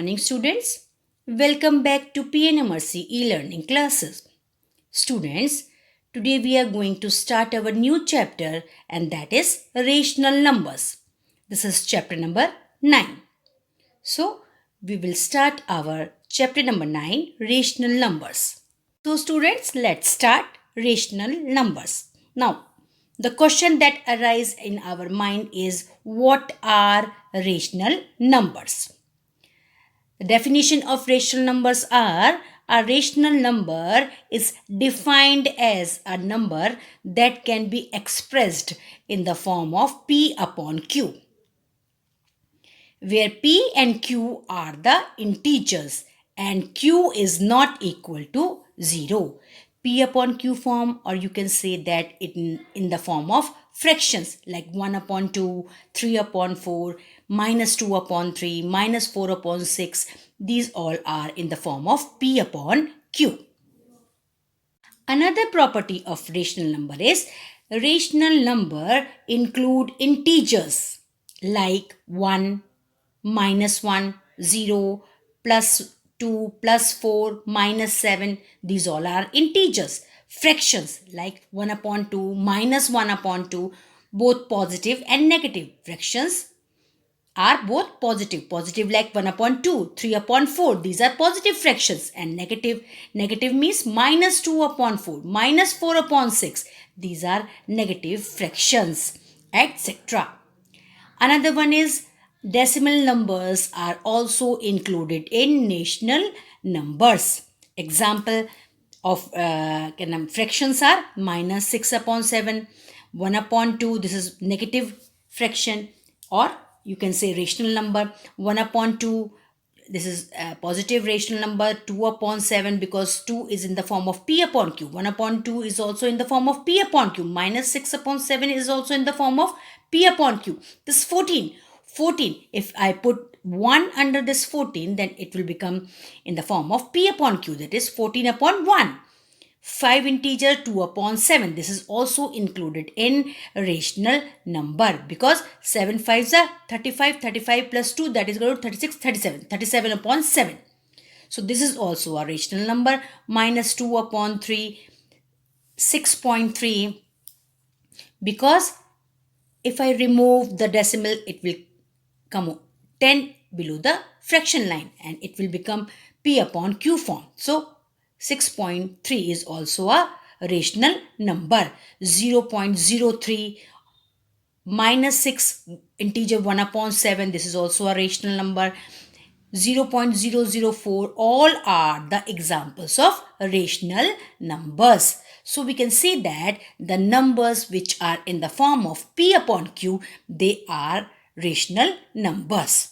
morning, students. Welcome back to PNMRC e-learning classes. Students, today we are going to start our new chapter, and that is rational numbers. This is chapter number 9. So, we will start our chapter number 9, rational numbers. So, students, let's start rational numbers. Now, the question that arises in our mind is, what are rational numbers? The definition of rational numbers are: a rational number is defined as a number that can be expressed in the form of P upon Q, where P and Q are the integers and Q is not equal to 0. P upon Q form, or you can say that in the form of fractions like 1 upon 2, 3 upon 4, minus 2 upon 3, minus 4 upon 6. These all are in the form of P upon Q. Another property of rational number is rational number include integers like 1, minus 1, 0, plus 2, plus 4, minus 7. These all are integers. Fractions like 1 upon 2, minus 1 upon 2, both positive and negative. Fractions are both positive. Positive like 1 upon 2, 3 upon 4. These are positive fractions. And negative means minus 2 upon 4, minus 4 upon 6. These are negative fractions, etc. Another one is decimal numbers are also included in rational numbers. Example of fractions are minus 6 upon 7, 1 upon 2, this is negative fraction, or you can say rational number 1 upon 2, this is a positive rational number. 2 upon 7, because 2 is in the form of P upon Q. 1 upon 2 is also in the form of P upon Q. Minus 6 upon 7 is also in the form of P upon Q. This 14. If I put 1 under this 14, then it will become in the form of P upon Q. That is 14 upon 1. 5 integer 2 upon 7. This is also included in rational number, because 7 5s are 35. 35 plus 2, that is going to 36, 37. 37 upon 7. So this is also a rational number. Minus 2 upon 3, 6.3. Because if I remove the decimal, it will come 10 below the fraction line and it will become P upon Q form. So 6.3 is also a rational number. 0.03 minus 6 integer 1 upon 7. This is also a rational number. 0.004, all are the examples of rational numbers. So we can say that the numbers which are in the form of P upon Q, they are rational numbers.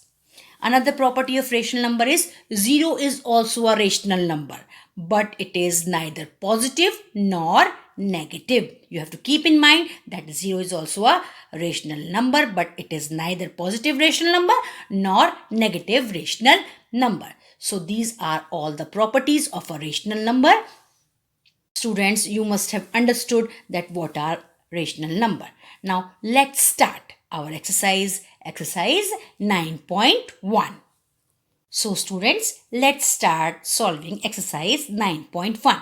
Another property of rational number is 0 is also a rational number, but it is neither positive nor negative. You have to keep in mind that 0 is also a rational number, but it is neither positive rational number nor negative rational number. So these are all the properties of a rational number. Students, you must have understood that what are rational number. Now let's start our exercise 9.1. So students, let's start solving exercise 9.1.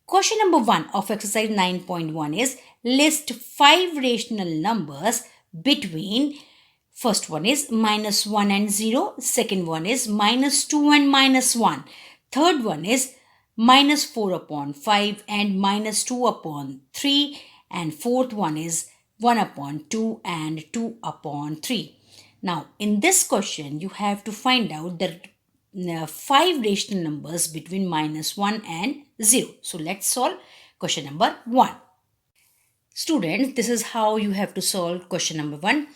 Question number 1 of exercise 9.1 is list 5 rational numbers between, first one is minus 1 and 0, second one is minus 2 and minus 1, third one is minus 4 upon 5 and minus 2 upon 3, and fourth one is 1 upon 2 and 2 upon 3. Now, in this question, you have to find out the 5 rational numbers between minus 1 and 0. So, let's solve question number 1. Students, this is how you have to solve question number 1.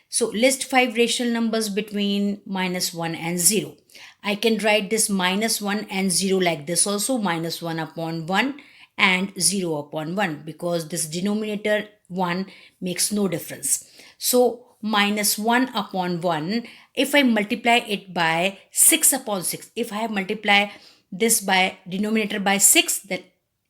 So, list 5 rational numbers between minus 1 and 0. I can write this minus 1 and 0 like this also, minus 1 upon 1 and 0 upon 1, because this denominator 1 makes no difference. So, minus 1 upon 1, if I multiply it by 6 upon 6, if I multiply this by denominator by 6, then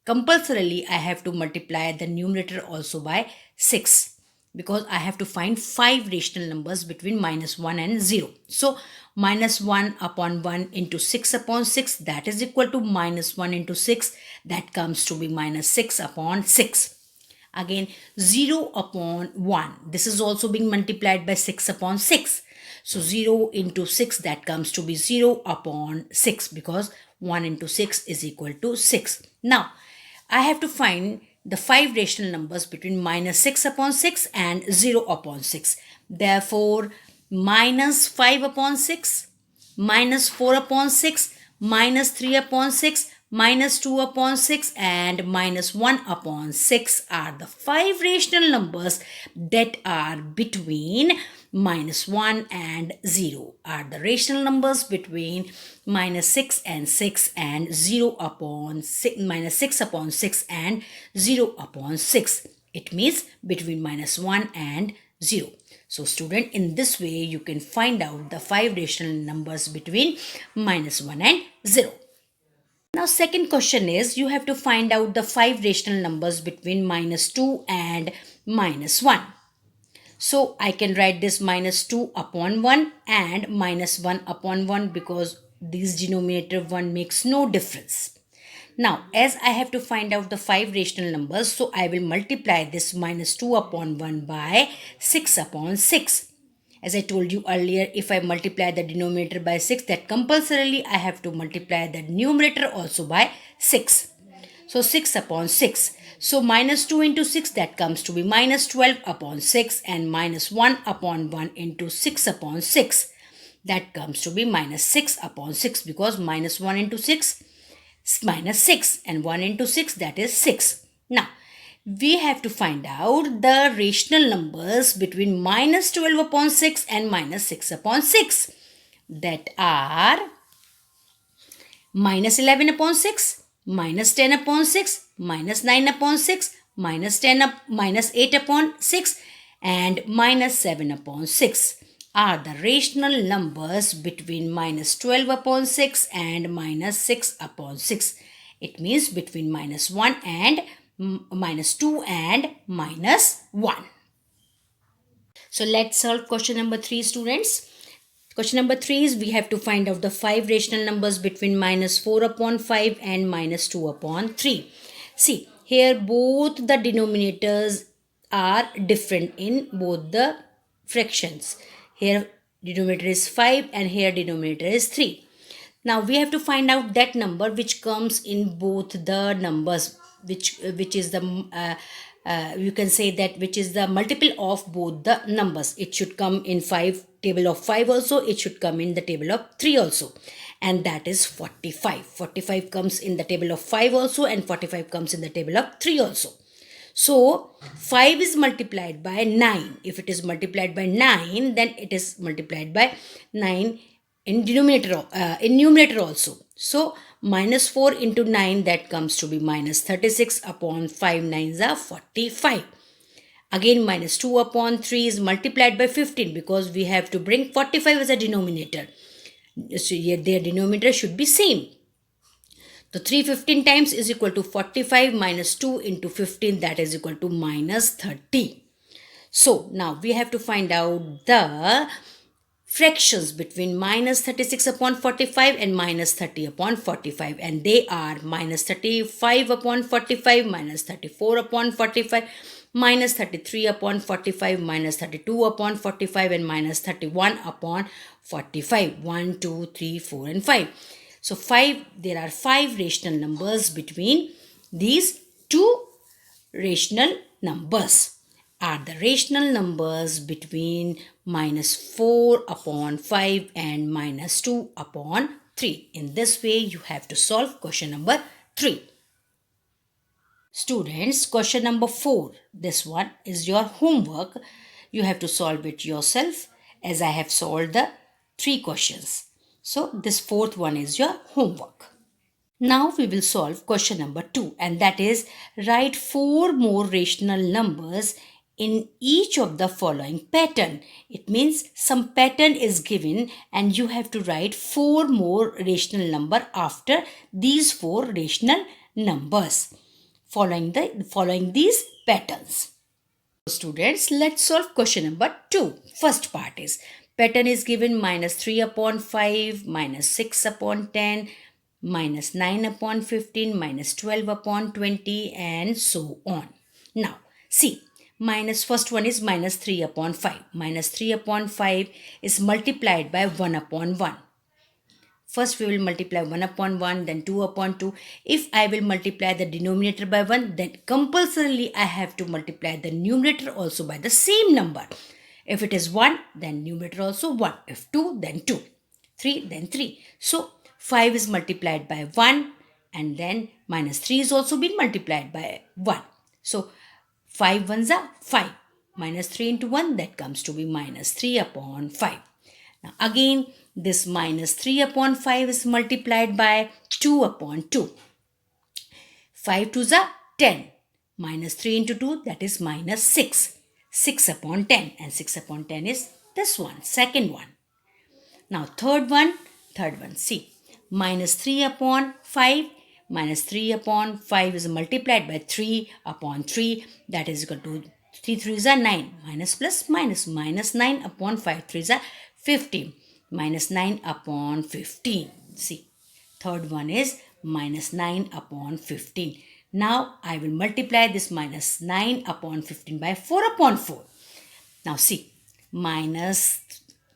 compulsorily I have to multiply the numerator also by 6. because I have to find 5 rational numbers between minus 1 and 0. So minus 1 upon 1 into 6 upon 6, that is equal to minus 1 into 6, that comes to be minus 6 upon 6. Again 0 upon 1, this is also being multiplied by 6 upon 6. So 0 into 6, that comes to be 0 upon 6, because 1 into 6 is equal to 6. Now I have to find the 5 rational numbers between minus 6 upon 6 and 0 upon 6. Therefore, minus 5 upon 6, minus 4 upon 6, minus 3 upon 6, minus 2 upon 6 and minus 1 upon 6 are the 5 rational numbers that are between minus 1 and 0, are the rational numbers between minus 6 and 6 and 0 upon 6, minus 6 upon 6 and 0 upon 6. It means between minus 1 and 0. So student, in this way you can find out the 5 rational numbers between minus 1 and 0. Now second question is, you have to find out the 5 rational numbers between minus 2 and minus 1. So I can write this minus 2 upon 1 and minus 1 upon 1, because these denominator 1 makes no difference. Now as I have to find out the 5 rational numbers, so I will multiply this minus 2 upon 1 by 6 upon 6. As I told you earlier, if I multiply the denominator by 6, that compulsorily I have to multiply the numerator also by 6. So 6 upon 6. So minus 2 into 6, that comes to be minus 12 upon 6, and minus 1 upon 1 into 6 upon 6. That comes to be minus 6 upon 6, because minus 1 into 6 is minus 6 and 1 into 6, that is 6. Now we have to find out the rational numbers between minus 12 upon 6 and minus 6 upon 6. That are minus 11 upon 6, minus 10 upon 6, minus 9 upon 6, minus 8 upon 6 and minus 7 upon 6 are the rational numbers between minus 12 upon 6 and minus 6 upon 6. It means between minus 1 and minus 2 and minus 1. So let's solve question number 3, students. Question number 3 is, we have to find out the 5 rational numbers between minus 4 upon 5 and minus 2 upon 3. See, here both the denominators are different in both the fractions. Here denominator is 5 and here denominator is 3. Now we have to find out that number which comes in both the numbers, which is the you can say that which is the multiple of both the numbers. It should come in table of 5 also, it should come in the table of 3 also, and that is 45. 45 comes in the table of 5 also, and 45 comes in the table of 3 also. So 5 is multiplied by 9. If it is multiplied by 9, then it is multiplied by 9 in numerator also. So minus 4 into 9, that comes to be minus 36 upon 5 nines are 45. Again minus 2 upon 3 is multiplied by 15, because we have to bring 45 as a denominator. So here their denominator should be same. So 315 times is equal to 45 minus 2 into 15, that is equal to minus 30. So now we have to find out the fractions between minus 36 upon 45 and minus 30 upon 45, and they are minus 35 upon 45, minus 34 upon 45, minus 33 upon 45, minus 32 upon 45 and minus 31 upon 45. 1, 2, 3, 4 and 5. So there are 5 rational numbers between these two rational numbers. Are the rational numbers between minus 4 upon 5 and minus 2 upon 3. In this way, you have to solve question number 3. Students, question number 4. This one is your homework. You have to solve it yourself, as I have solved the 3 questions. So, this 4th one is your homework. Now we will solve question number 2, and that is, write 4 more rational numbers in each of the following pattern. It means some pattern is given and you have to write 4 more rational number after these 4 rational numbers following these patterns. Students, let's solve question number 2. First part is pattern is given minus 3 upon 5, minus 6 upon 10, minus 9 upon 15, minus 12 upon 20 and so on. Now, see, minus first one is minus 3 upon 5. Minus 3 upon 5 is multiplied by 1 upon 1. First we will multiply 1 upon 1, then 2 upon 2. If I will multiply the denominator by 1, then compulsorily I have to multiply the numerator also by the same number. If it is 1, then numerator also 1. If 2, then 2. 3, then 3. So 5 is multiplied by 1 and then minus 3 is also been multiplied by 1. So 5 ones are 5. Minus 3 into 1, that comes to be minus 3 upon 5. Now again, this minus 3 upon 5 is multiplied by 2 upon 2. 5 2s are 10. Minus 3 into 2, that is minus 6. 6 upon 10. And 6 upon 10 is this one, second one. Now third one, see. Minus 3 upon 5. Minus 3 upon 5 is multiplied by 3 upon 3. That is equal to 3 3s are 9. Minus plus minus. Minus 9 upon 5 3s are 15. Minus 9 upon 15. See, third one is minus 9 upon 15. Now I will multiply this minus 9 upon 15 by 4 upon 4. Now see, minus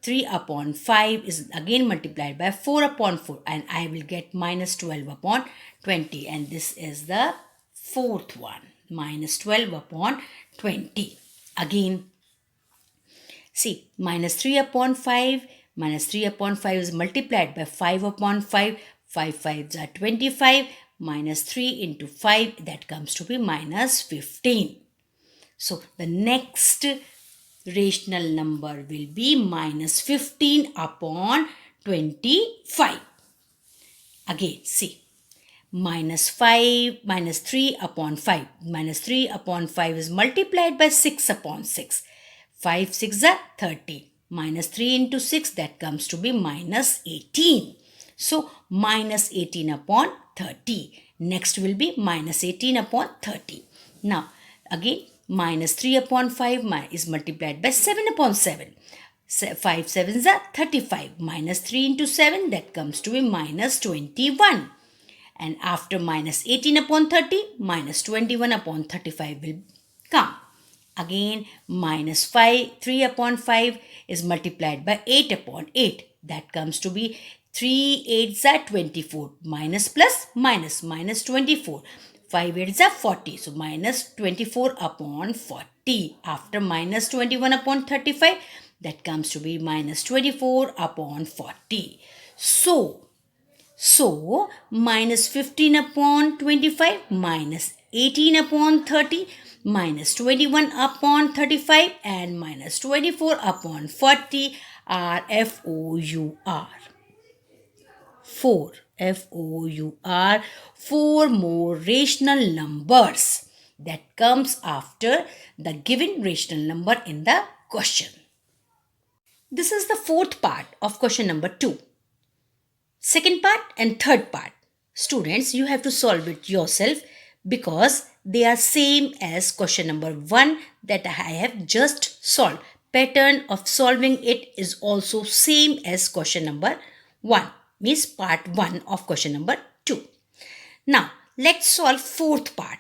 3 upon 5 is again multiplied by 4 upon 4 and I will get minus 12 upon 20 and this is the fourth one, minus 12 upon 20. Again, see, minus 3 upon 5. Minus 3 upon 5 is multiplied by 5 upon 5. 5 5s are 25. Minus 3 into 5, that comes to be minus 15. So the next rational number will be minus 15 upon 25. Again, see, minus 3 upon 5. Minus 3 upon 5 is multiplied by 6 upon 6. 5 6 are 30. Minus 3 into 6, that comes to be minus 18. So, minus 18 upon 30. Next will be minus 18 upon 30. Now, again, minus 3 upon 5 is multiplied by 7 upon 7. 5 7s are 35. Minus 3 into 7, that comes to be minus 21. And after minus 18 upon 30, minus 21 upon 35 will come. Again, minus 3 upon 5 is multiplied by 8 upon 8. That comes to be 3 8s are 24. Minus plus minus, minus 24. 5 8s are 40. So, minus 24 upon 40. After minus 21 upon 35, that comes to be minus 24 upon 40. So, minus 15 upon 25 minus 18 upon 30 minus 21 upon 35 and minus 24 upon 40 are FOUR. 4. FOUR. 4 more rational numbers that comes after the given rational number in the question. This is the fourth part of question number 2. Second part and third part. Students, you have to solve it yourself because they are same as question number 1 that I have just solved. Pattern of solving it is also same as question number 1, means part 1 of question number 2. Now, let's solve fourth part.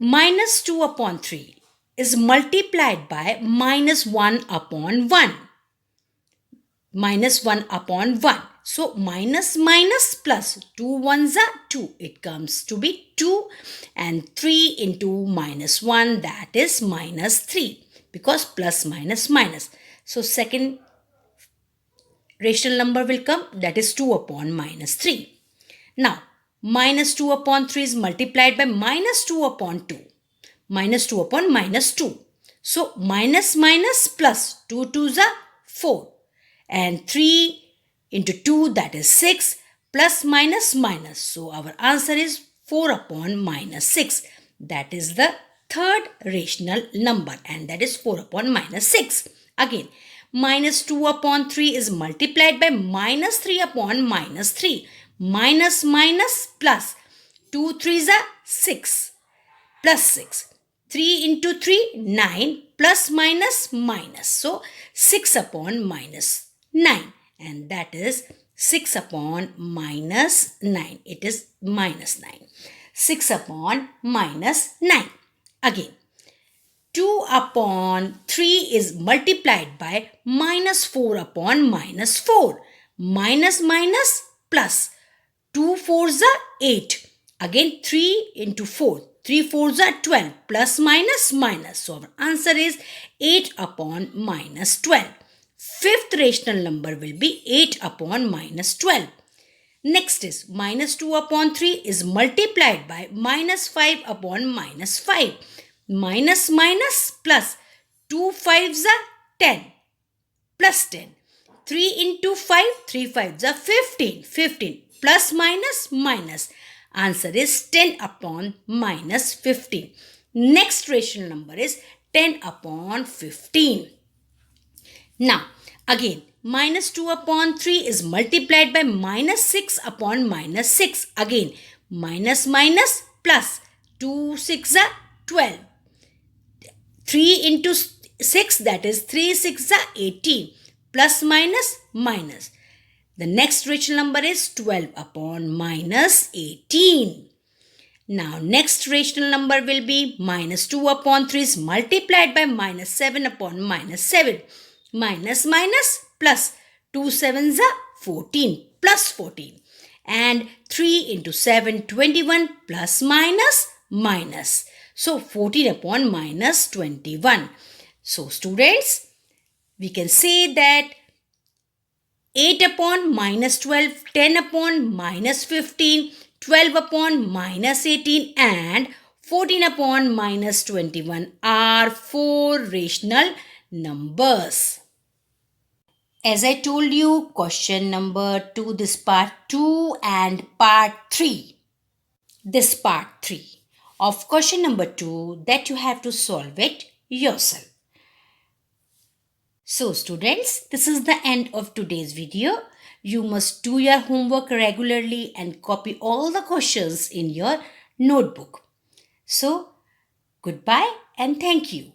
Minus 2 upon 3 is multiplied by minus 1 upon 1. Minus 1 upon 1. So, minus minus plus 2 ones are 2. It comes to be 2 and 3 into minus 1, that is minus 3 because plus minus minus. So, second rational number will come, that is 2 upon minus 3. Now, minus 2 upon 3 is multiplied by minus 2 upon 2. Minus 2 upon minus 2. So, minus minus plus 2 2s are 4 and 3 into 2, that is 6, plus minus minus. So, our answer is 4 upon minus 6. That is the third rational number and that is 4 upon minus 6. Again, minus 2 upon 3 is multiplied by minus 3 upon minus 3. Minus minus plus 2 3s are 6 plus 6. 3 into 3, 9, plus minus minus. So 6 upon minus 9, and that is 6 upon minus 9. It is minus 9. 6 upon minus 9. Again, 2 upon 3 is multiplied by minus 4 upon minus 4. Minus minus plus. 2 fours are 8. Again 3 into 4. 3 fours are 12. Plus minus minus. So our answer is 8 upon minus 12. Fifth rational number will be 8 upon minus 12. Next is minus 2 upon 3 is multiplied by minus 5 upon minus 5. Minus minus plus. 2 fives are 10. Plus 10. 3 into 5. 3 fives are 15. 15. Plus minus minus. Answer is 10 upon minus 15. Next rational number is 10 upon 15. Now, again, minus 2 upon 3 is multiplied by minus 6 upon minus 6. Again, minus minus plus. 2 6 are 12. 3 into 6, that is 3 6 are 18. Plus minus minus. The next rational number is 12 upon minus 18. Now, next rational number will be minus 2 upon 3 is multiplied by minus 7 upon minus 7. Minus minus plus. 2 sevens are 14. Plus 14. And 3 into 7, 21. Plus minus minus. So, 14 upon minus 21. So, students, we can say that 8 upon minus 12, 10 upon minus 15, 12 upon minus 18 and 14 upon minus 21 are 4 rational numbers. As I told you, question number 2, this part 2 and part 3. This part 3 of question number 2 that you have to solve it yourself. So students, this is the end of today's video. You must do your homework regularly and copy all the questions in your notebook. So, goodbye and thank you.